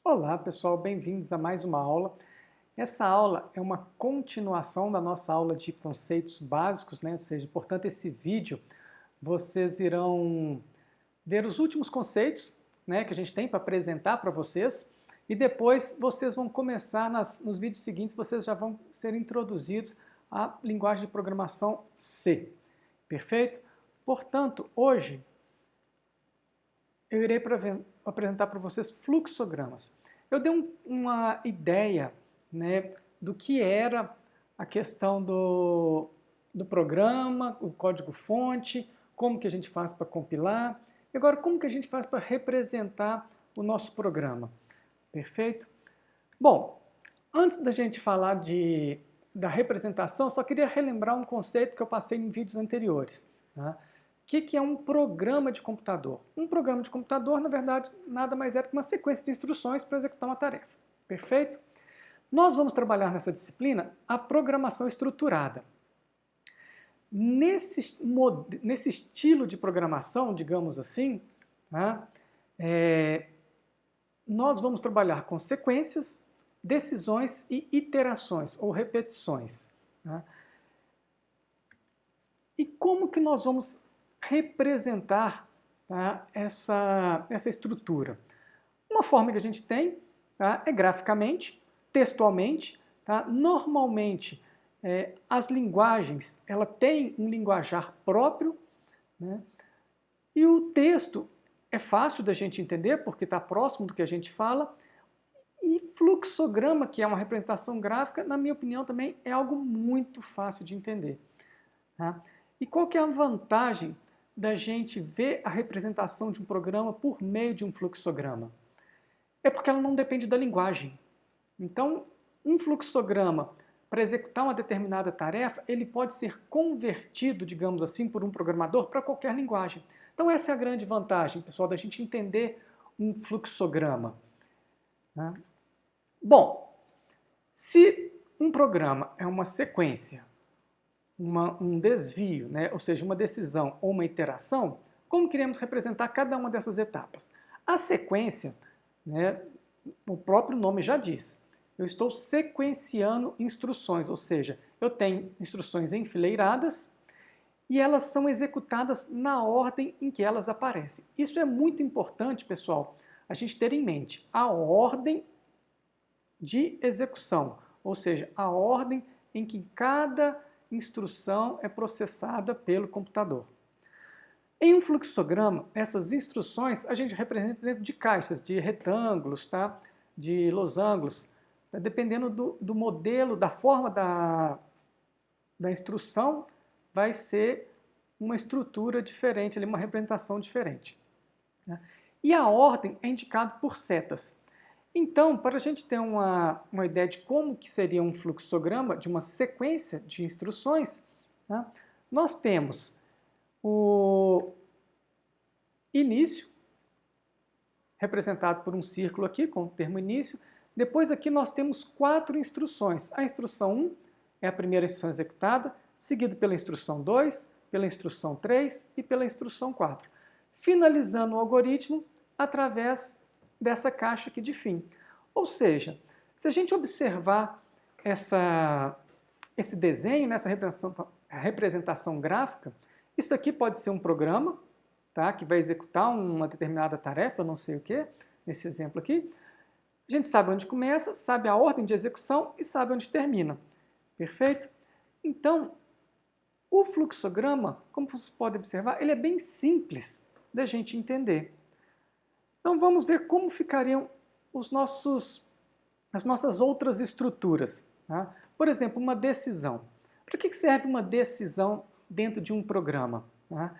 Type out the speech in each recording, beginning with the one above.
Olá pessoal, bem-vindos a mais uma aula. Essa aula é uma continuação da nossa aula de conceitos básicos, né? Ou seja, portanto esse vídeo vocês irão ver os últimos conceitos, né, que a gente tem para apresentar para vocês e depois vocês vão começar, nos vídeos seguintes vocês já vão ser introduzidos à linguagem de programação C, perfeito? Portanto, hoje eu irei apresentar para vocês fluxogramas. Eu dei uma ideia, né, do que era a questão do programa, o código-fonte, como que a gente faz para compilar, e agora como que a gente faz para representar o nosso programa. Perfeito? Bom, antes da gente falar da representação, só queria relembrar um conceito que eu passei em vídeos anteriores. Tá? O que é um programa de computador? Um programa de computador, na verdade, nada mais é do que uma sequência de instruções para executar uma tarefa. Perfeito? Nós vamos trabalhar nessa disciplina a programação estruturada. Nesse estilo de programação, digamos assim, tá? Nós vamos trabalhar com sequências, decisões e iterações ou repetições. Tá? E como que nós vamos representar, tá, essa estrutura? Uma forma que a gente tem, tá, é graficamente, textualmente. Tá? Normalmente, as linguagens ela tem um linguajar próprio, né? E o texto é fácil da gente entender porque está próximo do que a gente fala. E fluxograma, que é uma representação gráfica, na minha opinião também é algo muito fácil de entender. Tá? E qual que é a vantagem da gente ver a representação de um programa por meio de um fluxograma? É porque ela não depende da linguagem. Então, um fluxograma, para executar uma determinada tarefa, ele pode ser convertido, digamos assim, por um programador para qualquer linguagem. Então, essa é a grande vantagem, pessoal, da gente entender um fluxograma. Né? Bom, se um programa é uma sequência, um desvio, né, ou seja, uma decisão ou uma iteração, como queremos representar cada uma dessas etapas? A sequência, né, o próprio nome já diz, eu estou sequenciando instruções, ou seja, eu tenho instruções enfileiradas e elas são executadas na ordem em que elas aparecem. Isso é muito importante, pessoal, a gente ter em mente a ordem de execução, ou seja, a ordem em que cada instrução é processada pelo computador. Em um fluxograma, essas instruções a gente representa dentro de caixas, de retângulos, tá? De losangos, tá? Dependendo do modelo, da forma da instrução, vai ser uma estrutura diferente, uma representação diferente. Né? E a ordem é indicada por setas. Então, para a gente ter uma ideia de como que seria um fluxograma, de uma sequência de instruções, né, nós temos o início, representado por um círculo aqui, com o termo início. Depois aqui nós temos 4 instruções. A instrução 1 é a primeira instrução executada, seguido pela instrução 2, pela instrução 3 e pela instrução 4. Finalizando o algoritmo através dessa caixa aqui de fim. Ou seja, se a gente observar esse desenho, nessa representação gráfica, isso aqui pode ser um programa, tá, que vai executar uma determinada tarefa, não sei o que, nesse exemplo aqui. A gente sabe onde começa, sabe a ordem de execução e sabe onde termina. Perfeito? Então, o fluxograma, como vocês podem observar, ele é bem simples da gente entender. Então vamos ver como ficariam as nossas outras estruturas. Tá? Por exemplo, uma decisão. Para que serve uma decisão dentro de um programa? Tá?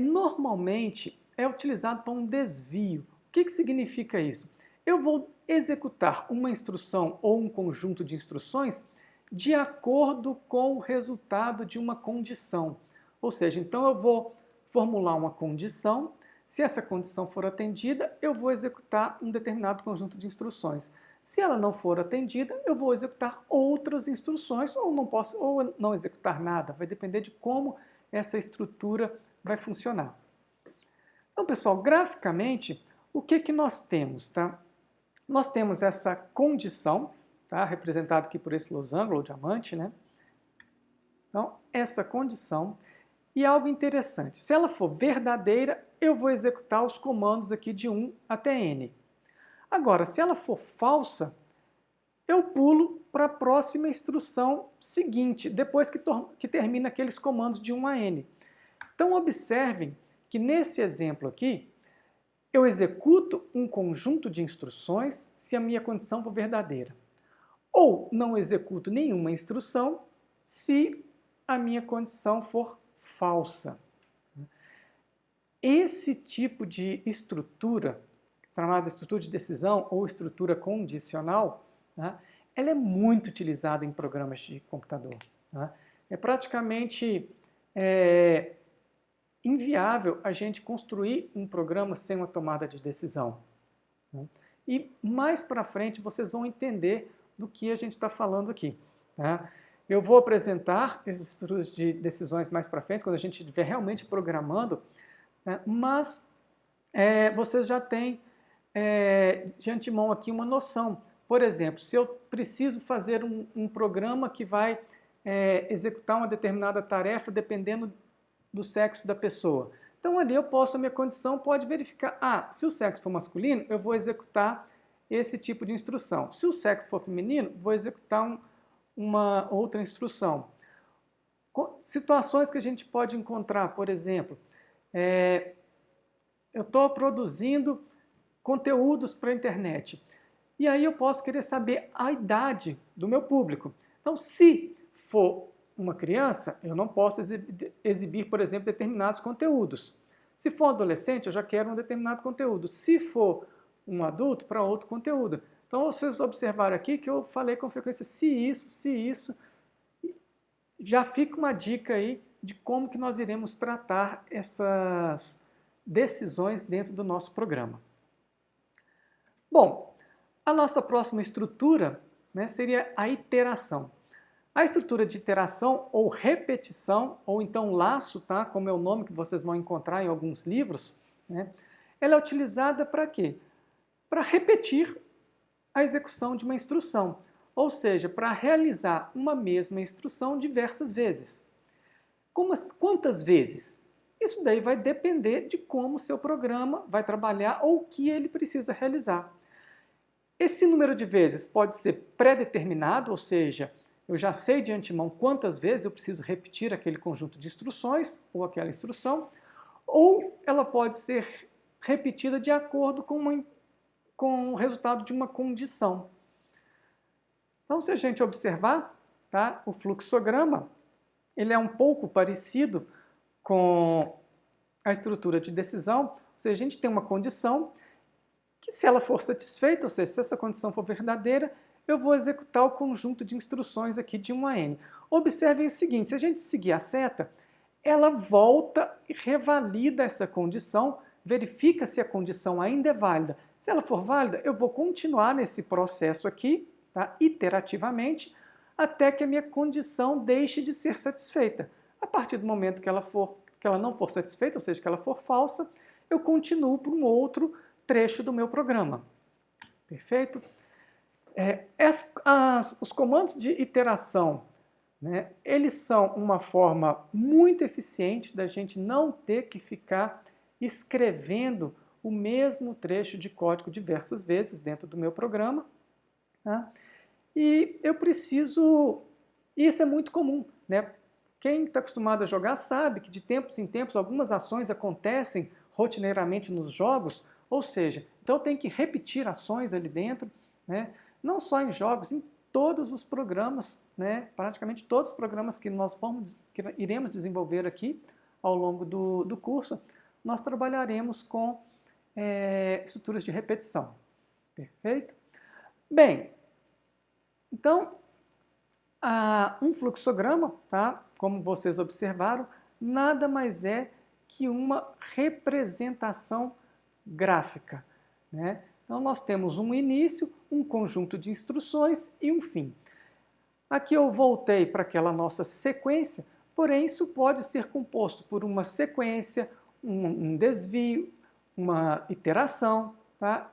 Normalmente é utilizado para um desvio. O que significa isso? Eu vou executar uma instrução ou um conjunto de instruções de acordo com o resultado de uma condição. Ou seja, então eu vou formular uma condição. Se essa condição for atendida, eu vou executar um determinado conjunto de instruções. Se ela não for atendida, eu vou executar outras instruções ou não executar nada. Vai depender de como essa estrutura vai funcionar. Então, pessoal, graficamente, o que nós temos? Tá? nós temos essa condição, tá? Representada aqui por esse losango ou diamante, né? Então, essa condição. E algo interessante, se ela for verdadeira, eu vou executar os comandos aqui de 1 até n. Agora, se ela for falsa, eu pulo para a próxima instrução seguinte, depois que termina aqueles comandos de 1 a n. Então, observem que nesse exemplo aqui, eu executo um conjunto de instruções se a minha condição for verdadeira. Ou não executo nenhuma instrução se a minha condição for falsa. Esse tipo de estrutura, chamada estrutura de decisão ou estrutura condicional, né, ela é muito utilizada em programas de computador. Né? É praticamente inviável a gente construir um programa sem uma tomada de decisão. Né? E mais para frente vocês vão entender do que a gente está falando aqui. Tá? Eu vou apresentar esses estruturas de decisões mais para frente, quando a gente estiver realmente programando, né? Mas vocês já têm de antemão aqui uma noção. Por exemplo, se eu preciso fazer um programa que vai executar uma determinada tarefa dependendo do sexo da pessoa. Então ali a minha condição pode verificar, se o sexo for masculino, eu vou executar esse tipo de instrução. Se o sexo for feminino, vou executar uma outra instrução. Situações que a gente pode encontrar, por exemplo, eu estou produzindo conteúdos para a internet. E aí eu posso querer saber a idade do meu público. Então, se for uma criança, eu não posso exibir, por exemplo, determinados conteúdos. Se for adolescente, eu já quero um determinado conteúdo. Se for um adulto, para outro conteúdo. Então, vocês observaram aqui que eu falei com frequência se isso. Já fica uma dica aí de como que nós iremos tratar essas decisões dentro do nosso programa. Bom, a nossa próxima estrutura, né, seria a iteração. A estrutura de iteração ou repetição, ou então laço, tá, como é o nome que vocês vão encontrar em alguns livros, né, ela é utilizada para quê? Para repetir a execução de uma instrução, ou seja, para realizar uma mesma instrução diversas vezes. Quantas vezes? Isso daí vai depender de como o seu programa vai trabalhar ou o que ele precisa realizar. Esse número de vezes pode ser pré-determinado, ou seja, eu já sei de antemão quantas vezes eu preciso repetir aquele conjunto de instruções ou aquela instrução, ou ela pode ser repetida de acordo com o resultado de uma condição. Então, se a gente observar, tá, o fluxograma, ele é um pouco parecido com a estrutura de decisão, ou seja, a gente tem uma condição que, se ela for satisfeita, ou seja, se essa condição for verdadeira, eu vou executar o conjunto de instruções aqui de 1 a n. Observem o seguinte, se a gente seguir a seta, ela volta e revalida essa condição, verifica se a condição ainda é válida. Se ela for válida, eu vou continuar nesse processo aqui, tá, iterativamente, até que a minha condição deixe de ser satisfeita. A partir do momento que ela não for satisfeita, ou seja, que ela for falsa, eu continuo para um outro trecho do meu programa. Perfeito? Os comandos de iteração, né, eles são uma forma muito eficiente da gente não ter que ficar escrevendo o mesmo trecho de código diversas vezes dentro do meu programa. Tá? E eu preciso... Isso é muito comum, né? Quem está acostumado a jogar sabe que de tempos em tempos algumas ações acontecem rotineiramente nos jogos, ou seja, então eu tenho que repetir ações ali dentro, né? Não só em jogos, em todos os programas, né? Praticamente todos os programas que que iremos desenvolver aqui ao longo do curso, nós trabalharemos com estruturas de repetição. Perfeito? Bem, então, um fluxograma, tá? Como vocês observaram, nada mais é que uma representação gráfica, né? Então, nós temos um início, um conjunto de instruções e um fim. Aqui eu voltei para aquela nossa sequência, porém isso pode ser composto por uma sequência, um desvio, uma iteração, tá?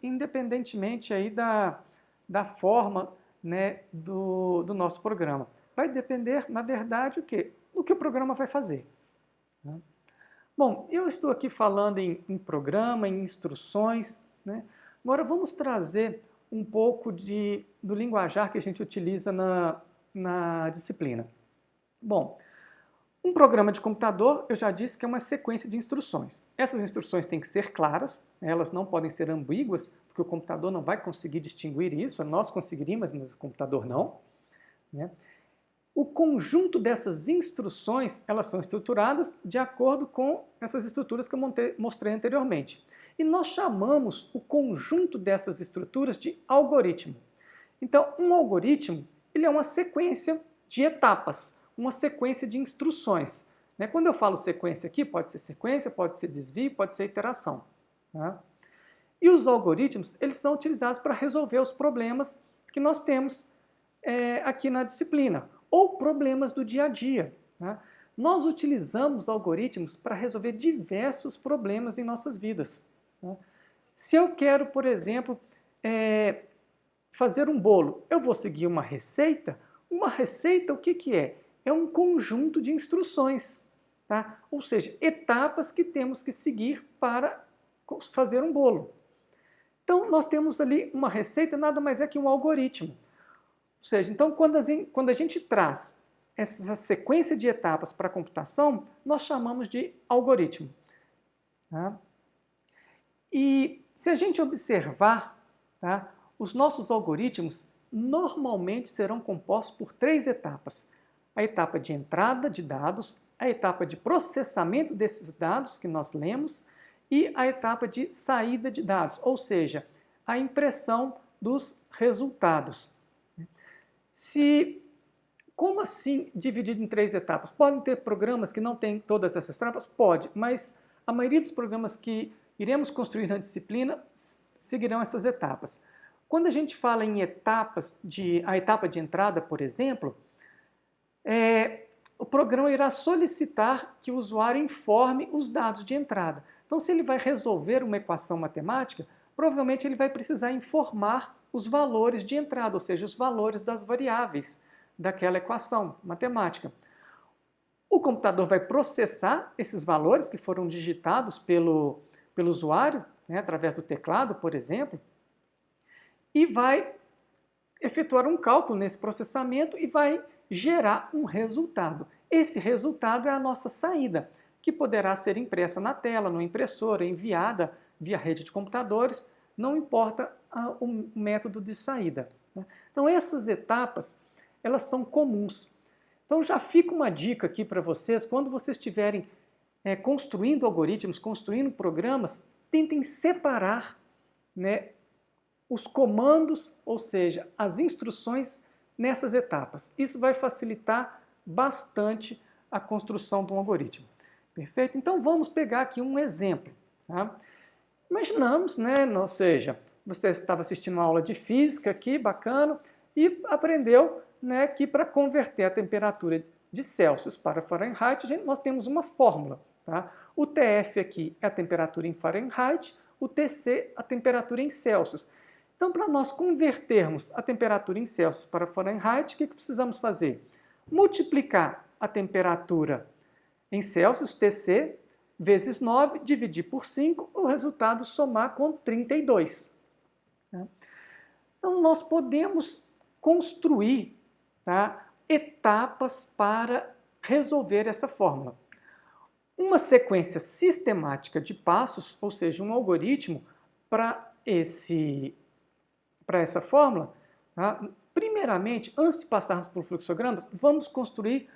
independentemente aí da forma, né, do nosso programa. Vai depender, na verdade, o quê? Do que o programa vai fazer. Né? Bom, eu estou aqui falando em programa, em instruções, né? Agora vamos trazer um pouco do linguajar que a gente utiliza na disciplina. Bom, um programa de computador, eu já disse que é uma sequência de instruções. Essas instruções têm que ser claras, elas não podem ser ambíguas, porque o computador não vai conseguir distinguir isso, nós conseguiríamos, mas o computador não. Né? O conjunto dessas instruções, elas são estruturadas de acordo com essas estruturas que eu mostrei anteriormente. E nós chamamos o conjunto dessas estruturas de algoritmo. Então, um algoritmo, ele é uma sequência de etapas, uma sequência de instruções. Né? Quando eu falo sequência aqui, pode ser desvio, pode ser iteração. Tá? E os algoritmos, eles são utilizados para resolver os problemas que nós temos aqui na disciplina, ou problemas do dia a dia. Né? Nós utilizamos algoritmos para resolver diversos problemas em nossas vidas. Né? Se eu quero, por exemplo, fazer um bolo, eu vou seguir uma receita. Uma receita, o que é? É um conjunto de instruções, tá? Ou seja, etapas que temos que seguir para fazer um bolo. Então, nós temos ali uma receita, nada mais é que um algoritmo. Ou seja, então, quando a gente traz essa sequência de etapas para a computação, nós chamamos de algoritmo. Tá? E se a gente observar, tá, os nossos algoritmos normalmente serão compostos por 3 etapas. A etapa de entrada de dados, a etapa de processamento desses dados que nós lemos e a etapa de saída de dados, ou seja, a impressão dos resultados. Como assim dividido em 3 etapas? Podem ter programas que não têm todas essas etapas? Pode, mas a maioria dos programas que iremos construir na disciplina seguirão essas etapas. Quando a gente fala em etapas, a etapa de entrada, por exemplo, o programa irá solicitar que o usuário informe os dados de entrada. Então, se ele vai resolver uma equação matemática, provavelmente ele vai precisar informar os valores de entrada, ou seja, os valores das variáveis daquela equação matemática. O computador vai processar esses valores que foram digitados pelo usuário, né, através do teclado, por exemplo, e vai efetuar um cálculo nesse processamento e vai gerar um resultado. Esse resultado é a nossa saída, que poderá ser impressa na tela, no impressor, enviada via rede de computadores, não importa o método de saída. Né? Então, essas etapas, elas são comuns. Então, já fica uma dica aqui para vocês, quando vocês estiverem construindo algoritmos, construindo programas, tentem separar, né, os comandos, ou seja, as instruções nessas etapas. Isso vai facilitar bastante a construção de um algoritmo. Perfeito? Então vamos pegar aqui um exemplo. Tá? Imaginamos, né, ou seja, você estava assistindo uma aula de física aqui, bacana, e aprendeu, né, que para converter a temperatura de Celsius para Fahrenheit, nós temos uma fórmula. Tá? O TF aqui é a temperatura em Fahrenheit, o TC a temperatura em Celsius. Então, para nós convertermos a temperatura em Celsius para Fahrenheit, o que precisamos fazer? Multiplicar a temperatura em Celsius, TC, vezes 9, dividir por 5, o resultado somar com 32. Então, nós podemos construir, tá, etapas para resolver essa fórmula. Uma sequência sistemática de passos, ou seja, um algoritmo para essa fórmula, tá? Primeiramente, antes de passarmos por fluxogramas, vamos construir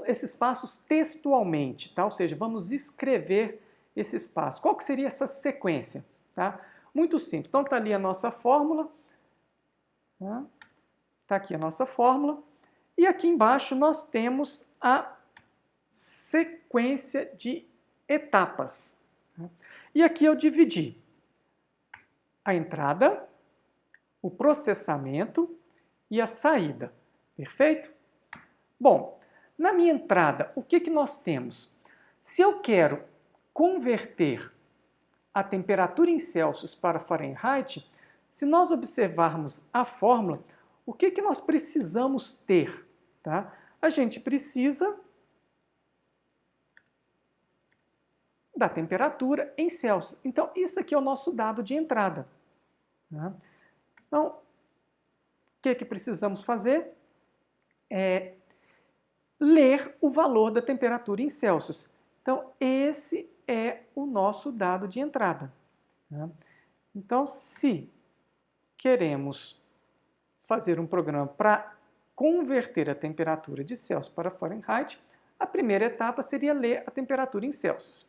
esses passos textualmente, tá? Ou seja, vamos escrever esses passos. Qual que seria essa sequência? Tá? Muito simples. Então, está ali a nossa fórmula. Tá? Tá aqui a nossa fórmula. E aqui embaixo nós temos a sequência de etapas. Tá? E aqui eu dividi a entrada, o processamento e a saída. Perfeito? Bom, na minha entrada, o que nós temos? Se eu quero converter a temperatura em Celsius para Fahrenheit, se nós observarmos a fórmula, o que nós precisamos ter? Tá? A gente precisa da temperatura em Celsius. Então, isso aqui é o nosso dado de entrada. Tá? Então, o que precisamos fazer? É ler o valor da temperatura em Celsius. Então, esse é o nosso dado de entrada. Tá? Então, se queremos fazer um programa para converter a temperatura de Celsius para Fahrenheit, a primeira etapa seria ler a temperatura em Celsius.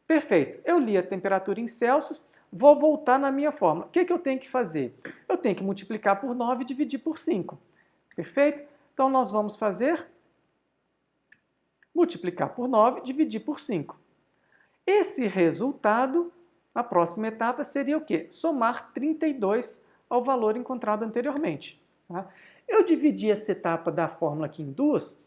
Perfeito, eu li a temperatura em Celsius, vou voltar na minha fórmula. O que eu tenho que fazer? Eu tenho que multiplicar por 9 e dividir por 5. Perfeito? Então, nós vamos fazer multiplicar por 9 e dividir por 5. Esse resultado, a próxima etapa seria o quê? Somar 32 ao valor encontrado anteriormente. Tá? Eu dividi essa etapa da fórmula aqui em duas,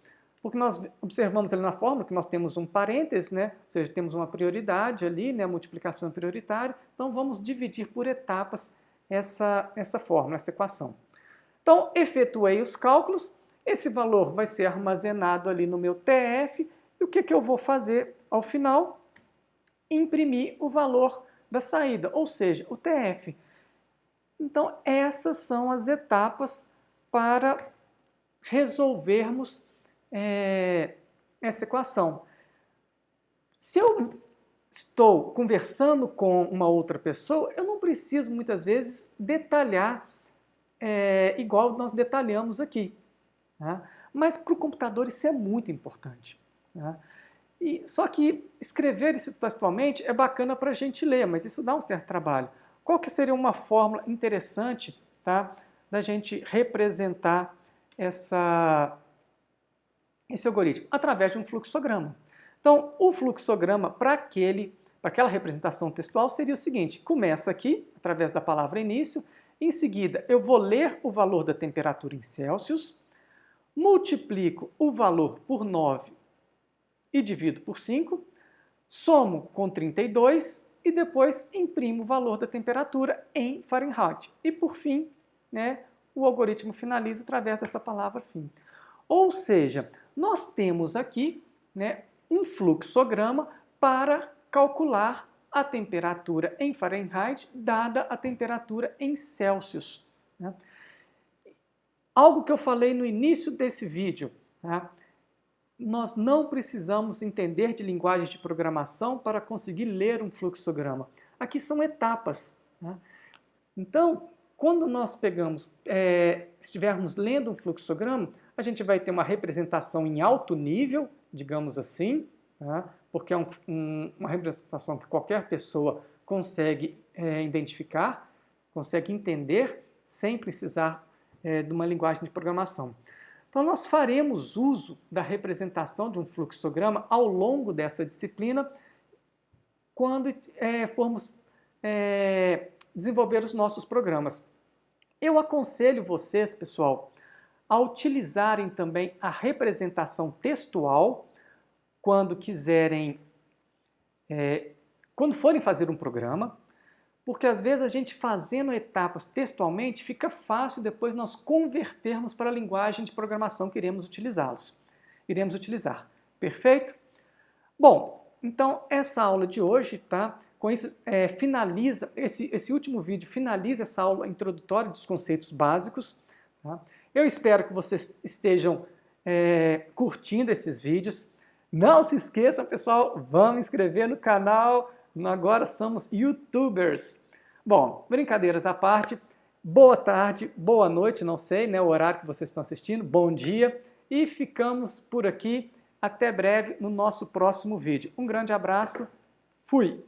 porque nós observamos ali na fórmula que nós temos um parêntese, né? Ou seja, temos uma prioridade ali, né? A multiplicação prioritária. Então, vamos dividir por etapas essa fórmula, essa equação. Então, efetuei os cálculos, esse valor vai ser armazenado ali no meu TF, e o que eu vou fazer ao final? Imprimir o valor da saída, ou seja, o TF. Então, essas são as etapas para resolvermos essa equação. Se eu estou conversando com uma outra pessoa, eu não preciso, muitas vezes, detalhar igual nós detalhamos aqui. Tá? Mas para o computador isso é muito importante. Tá? Só que escrever isso textualmente é bacana para a gente ler, mas isso dá um certo trabalho. Qual que seria uma fórmula interessante, tá, da gente representar esse algoritmo? Através de um fluxograma. Então, o fluxograma para aquela representação textual seria o seguinte: começa aqui, através da palavra início, em seguida eu vou ler o valor da temperatura em Celsius, multiplico o valor por 9 e divido por 5, somo com 32 e depois imprimo o valor da temperatura em Fahrenheit. E por fim, né, o algoritmo finaliza através dessa palavra fim. Ou seja, nós temos aqui, né, um fluxograma para calcular a temperatura em Fahrenheit dada a temperatura em Celsius. Né? Algo que eu falei no início desse vídeo, tá? Nós não precisamos entender de linguagens de programação para conseguir ler um fluxograma. Aqui são etapas. Né? Então, quando nós estivermos lendo um fluxograma, a gente vai ter uma representação em alto nível, digamos assim, tá? Porque é uma representação que qualquer pessoa consegue identificar, consegue entender, sem precisar de uma linguagem de programação. Então, nós faremos uso da representação de um fluxograma ao longo dessa disciplina quando formos desenvolver os nossos programas. Eu aconselho vocês, pessoal, a utilizarem também a representação textual quando forem fazer um programa, porque às vezes a gente fazendo etapas textualmente fica fácil depois nós convertermos para a linguagem de programação que iremos utilizar. Perfeito? Bom, então essa aula de hoje, tá? Com isso, finaliza, esse último vídeo finaliza essa aula introdutória dos conceitos básicos. Tá? Eu espero que vocês estejam curtindo esses vídeos. Não se esqueçam, pessoal, vamos inscrever no canal. Agora somos YouTubers. Bom, brincadeiras à parte, boa tarde, boa noite, não sei, né, o horário que vocês estão assistindo, bom dia, e ficamos por aqui, até breve no nosso próximo vídeo. Um grande abraço, fui!